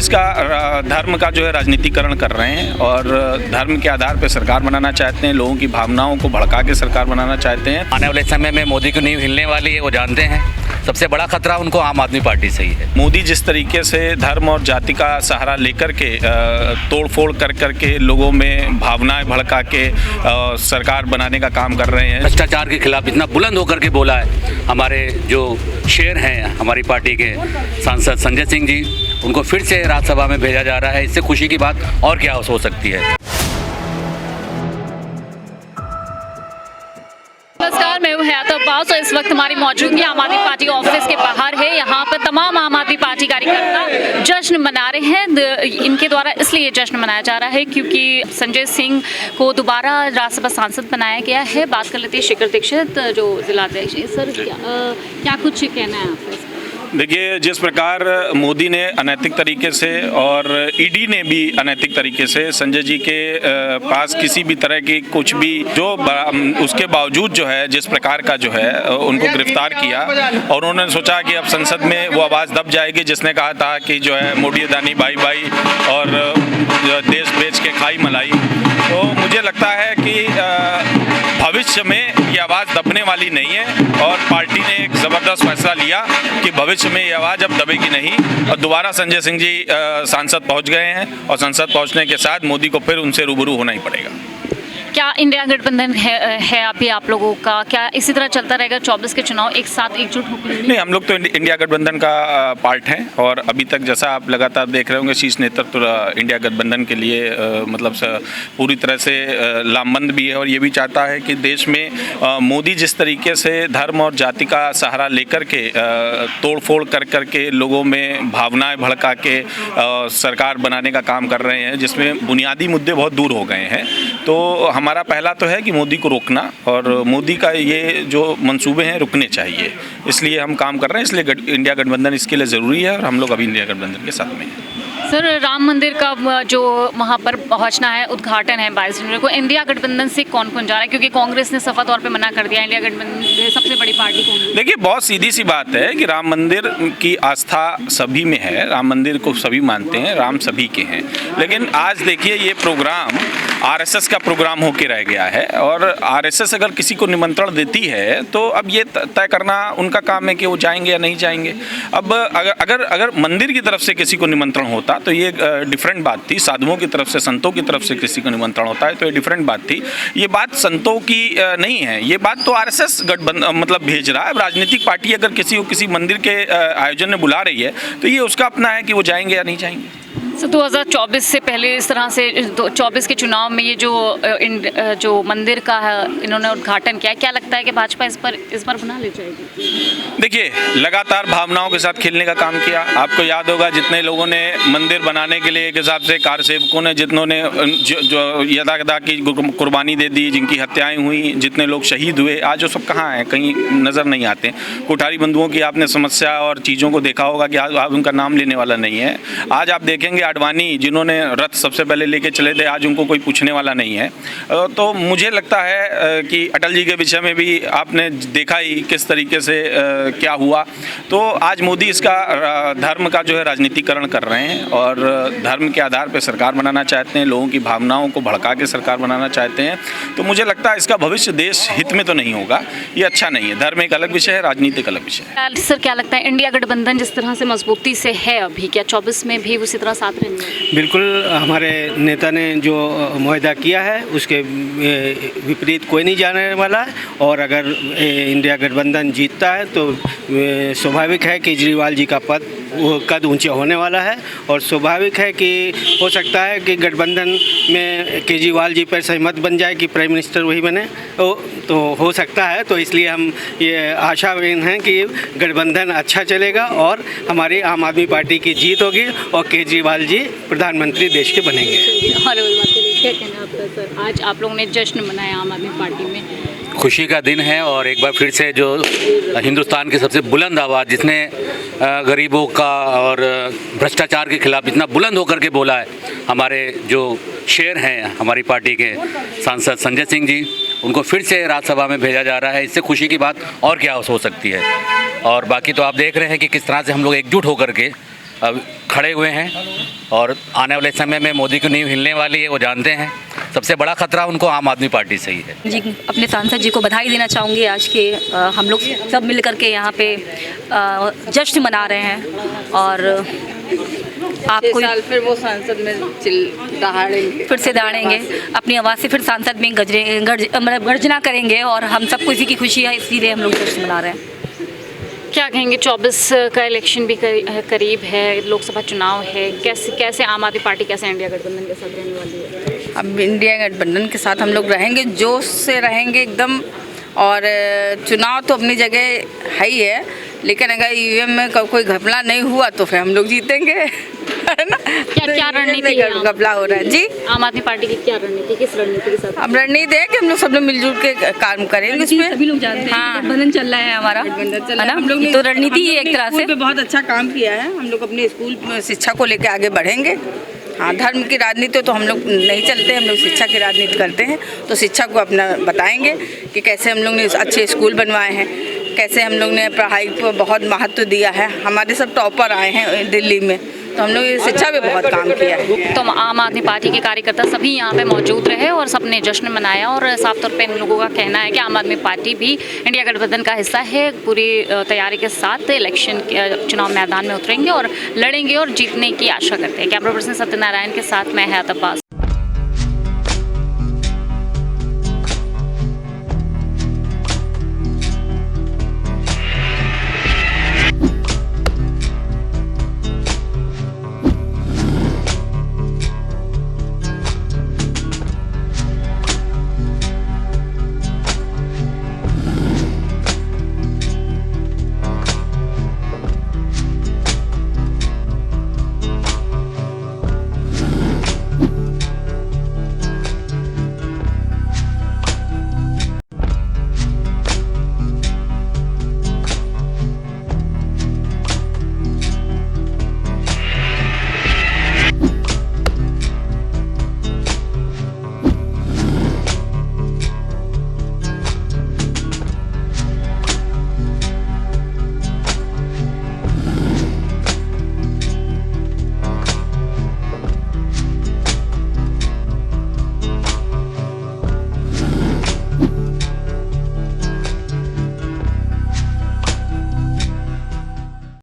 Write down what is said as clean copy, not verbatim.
इसका धर्म का जो है राजनीतिकरण कर रहे हैं और धर्म के आधार पर सरकार बनाना चाहते हैं, लोगों की भावनाओं को भड़का के सरकार बनाना चाहते हैं। आने वाले समय में मोदी की नींव हिलने वाली है, वो जानते हैं। सबसे बड़ा खतरा उनको आम आदमी पार्टी से ही है। मोदी जिस तरीके से धर्म और जाति का सहारा लेकर के तोड़फोड़ कर के लोगों में भावनाएं भड़का के सरकार बनाने का काम कर रहे हैं। भ्रष्टाचार के खिलाफ इतना बुलंद होकर के बोला है हमारे जो शेर हैं हमारी पार्टी के सांसद संजय सिंह जी, उनको फिर से राज्यसभा में भेजा जा रहा है। इससे खुशी की बात और क्या हो सकती है। नमस्कार, मैं हूं हयात अब्बास और इस वक्त हमारी मौजूदगी आम आदमी पार्टी ऑफिस के बाहर है। यहाँ पर तमाम आम आदमी पार्टी कार्यकर्ता जश्न मना रहे हैं। इनके द्वारा इसलिए जश्न मनाया जा रहा है क्योंकि संजय सिंह को दोबारा राज्यसभा सांसद बनाया गया है। बात कर लेते हैं शेखर दीक्षित जो जिलाध्यक्ष है। सर, क्या कुछ कहना है आपका? देखिए, जिस प्रकार मोदी ने अनैतिक तरीके से और ईडी ने भी अनैतिक तरीके से संजय जी के पास किसी भी तरह की कुछ भी जो उसके बावजूद जो है जिस प्रकार का जो है उनको गिरफ्तार किया और उन्होंने सोचा कि अब संसद में वो आवाज़ दब जाएगी जिसने कहा था कि जो है मोदी अदानी भाई भाई और देश बेच के खाई मलाई। तो मुझे लगता है कि भविष्य में ये आवाज़ दबने वाली नहीं है और पार्टी ने एक ज़बरदस्त फैसला लिया कि भविष्य में ये आवाज़ अब दबेगी नहीं। और दोबारा संजय सिंह जी सांसद पहुंच गए हैं और संसद पहुंचने के साथ मोदी को फिर उनसे रूबरू होना ही पड़ेगा। क्या इंडिया गठबंधन है अभी आप लोगों का? क्या इसी तरह चलता रहेगा 24 के चुनाव एक साथ एकजुट होकर? नहीं, हम लोग तो इंडिया गठबंधन का पार्ट हैं और अभी तक जैसा आप लगातार देख रहे होंगे शीर्ष नेतृत्व इंडिया गठबंधन के लिए मतलब पूरी तरह से लामबंद भी है और ये भी चाहता है कि देश में मोदी जिस तरीके से धर्म और जाति का सहारा लेकर के तोड़फोड़ कर के लोगों में भावनाएं भड़का के सरकार बनाने का काम कर रहे हैं, जिसमें बुनियादी मुद्दे बहुत दूर हो गए हैं। तो हमारा पहला तो है कि मोदी को रोकना और मोदी का ये जो मंसूबे हैं रुकने चाहिए, इसलिए हम काम कर रहे हैं। इसलिए इंडिया गठबंधन इसके लिए ज़रूरी है और हम लोग अभी इंडिया गठबंधन के साथ में हैं। सर, राम मंदिर का जो वहाँ पर पहुँचना है, उद्घाटन है 22 जनवरी को, इंडिया गठबंधन से कौन कौन जा रहा है? क्योंकि कांग्रेस ने सफा तौर पे मना कर दिया। इंडिया गठबंधन सबसे बड़ी पार्टी कांग्रेस। देखिए, बहुत सीधी सी बात है कि राम मंदिर की आस्था सभी में है, राम मंदिर को सभी मानते हैं, राम सभी के हैं। लेकिन आज देखिए, ये प्रोग्राम आरएसएस का प्रोग्राम होके रह गया है और आरएसएस अगर किसी को निमंत्रण देती है तो अब ये तय करना उनका काम है कि वो जाएंगे या नहीं जाएंगे। अब अगर मंदिर की तरफ से किसी को निमंत्रण होता तो ये डिफरेंट बात थी, साधुओं की तरफ से, संतों की तरफ से किसी को निमंत्रण होता है तो ये डिफरेंट बात थी। ये बात संतों की नहीं है, ये बात तो आरएसएस गठबंधन मतलब भेज रहा है। राजनीतिक पार्टी अगर किसी को किसी मंदिर के आयोजन में बुला रही है तो ये उसका अपना है कि वो जाएंगे या नहीं जाएंगे। 2024 से पहले इस तरह से 24 के चुनाव में ये जो मंदिर का इन्होंने उद्घाटन किया, क्या लगता है कि भाजपा इस पर बना ले जाएगी? देखिए, लगातार भावनाओं के साथ खेलने का काम किया। आपको याद होगा जितने लोगों ने मंदिर बनाने के लिए एक हिसाब से कार सेवकों ने जितनों ने जो यदा की कुर्बानी दे दी, जिनकी हत्याएं हुई, जितने लोग शहीद हुए, आज वो सब कहाँ हैं? कहीं नज़र नहीं आते। कोठारी बंधुओं की आपने समस्या और चीज़ों को देखा होगा कि आज उनका नाम लेने वाला नहीं है। आज आप देखेंगे आडवाणी जिन्होंने रथ सबसे पहले लेके चले थे, आज उनको कोई पूछने वाला नहीं है। तो मुझे लगता है कि अटल जी के विषय में भी आपने देखा ही किस तरीके से क्या हुआ। तो आज मोदी इसका धर्म का जो है राजनीतिकरण कर रहे हैं और धर्म के आधार पर सरकार बनाना चाहते हैं, लोगों की भावनाओं को भड़का के सरकार बनाना चाहते हैं। तो मुझे लगता है इसका भविष्य देश हित में तो नहीं होगा, ये अच्छा नहीं है। धर्म एक अलग विषय है, राजनीति एक अलग विषय है। सर, क्या लगता है इंडिया गठबंधन जिस तरह से मजबूती से है अभी, क्या 24 में भी उसी तरह साथ रहेंगे? बिल्कुल, हमारे नेता ने जो मुआहदा किया है उसके विपरीत कोई नहीं जाने वाला है और अगर इंडिया गठबंधन जीतता है तो स्वाभाविक है केजरीवाल जी का कद ऊंचा होने वाला है और स्वाभाविक है कि हो सकता है कि गठबंधन में केजरीवाल जी पर सहमत बन जाए कि प्राइम मिनिस्टर वही बने, तो हो सकता है। तो इसलिए हम ये आशावान हैं कि गठबंधन अच्छा चलेगा और हमारी आम आदमी पार्टी की जीत होगी और केजरीवाल जी प्रधानमंत्री देश के बनेंगे। क्या कहना आपका सर? आज आप लोगों ने जश्न मनाया आम आदमी पार्टी में, खुशी का दिन है और एक बार फिर से जो हिंदुस्तान की सबसे बुलंद आवाज़ जिसने गरीबों का और भ्रष्टाचार के खिलाफ इतना बुलंद होकर के बोला है हमारे जो शेर हैं हमारी पार्टी के सांसद संजय सिंह जी, उनको फिर से राज्यसभा में भेजा जा रहा है। इससे खुशी की बात और क्या हो सकती है। और बाकी तो आप देख रहे हैं कि किस तरह से हम लोग एकजुट होकर के अब खड़े हुए हैं और आने वाले समय में मोदी की नींव हिलने वाली है, वो जानते हैं। सबसे बड़ा खतरा उनको आम आदमी पार्टी से ही है। जी, अपने सांसद जी को बधाई देना चाहूँगी आज के हम लोग सब मिल करके यहाँ पे जश्न मना रहे हैं और आपको साल फिर वो सांसद में दहाड़ेंगे, फिर से दहाड़ेंगे, अपनी आवाज़ से फिर सांसद में गर्जना करेंगे और हम सबको इसी की खुशी है, इसीलिए हम लोग जश्न मना रहे हैं। क्या कहेंगे, 24 का इलेक्शन भी करीब है, लोकसभा चुनाव है, कैसे आम आदमी पार्टी कैसे इंडिया गठबंधन के साथ रहने वाली है? अब इंडिया गठबंधन के साथ हम लोग रहेंगे, जोश से रहेंगे एकदम। और चुनाव तो अपनी जगह है ही है, लेकिन अगर ईवीएम में कोई घपला नहीं हुआ तो फिर हम लोग जीतेंगे, है ना। क्या रणनीति है? घपला हो रहा है जी। आम आदमी पार्टी की क्या रणनीति, किस रणनीति के साथ? अब रणनीति है कि हम लोग सब लोग मिलजुल के काम करेंगे इसमें। सभी लोग जानते हैं हाँ, गठबंधन चल रहा है हमारा, है ना। हम लोग तो रणनीति ही एक तरह से बहुत अच्छा काम किया है। हम लोग अपने स्कूल में शिक्षा को लेकर आगे बढ़ेंगे। हाँ, धर्म की राजनीति तो हम लोग नहीं चलते, हम लोग शिक्षा की राजनीति करते हैं। तो शिक्षा को अपना बताएंगे कि कैसे हम लोग ने अच्छे स्कूल बनवाए हैं, कैसे हम लोग ने पढ़ाई को बहुत महत्व दिया है। हमारे सब टॉपर आए हैं दिल्ली में, तो हम लोग शिक्षा में बहुत काम किया है। तो आम आदमी पार्टी के कार्यकर्ता सभी यहाँ पे मौजूद रहे और सबने जश्न मनाया और साफ तौर पे इन लोगों का कहना है कि आम आदमी पार्टी भी इंडिया गठबंधन का हिस्सा है। पूरी तैयारी के साथ इलेक्शन चुनाव मैदान में उतरेंगे और लड़ेंगे और जीतने की आशा करते हैं। कैमरा पर्सन सत्यनारायण के साथ मैं हयात अब्बास।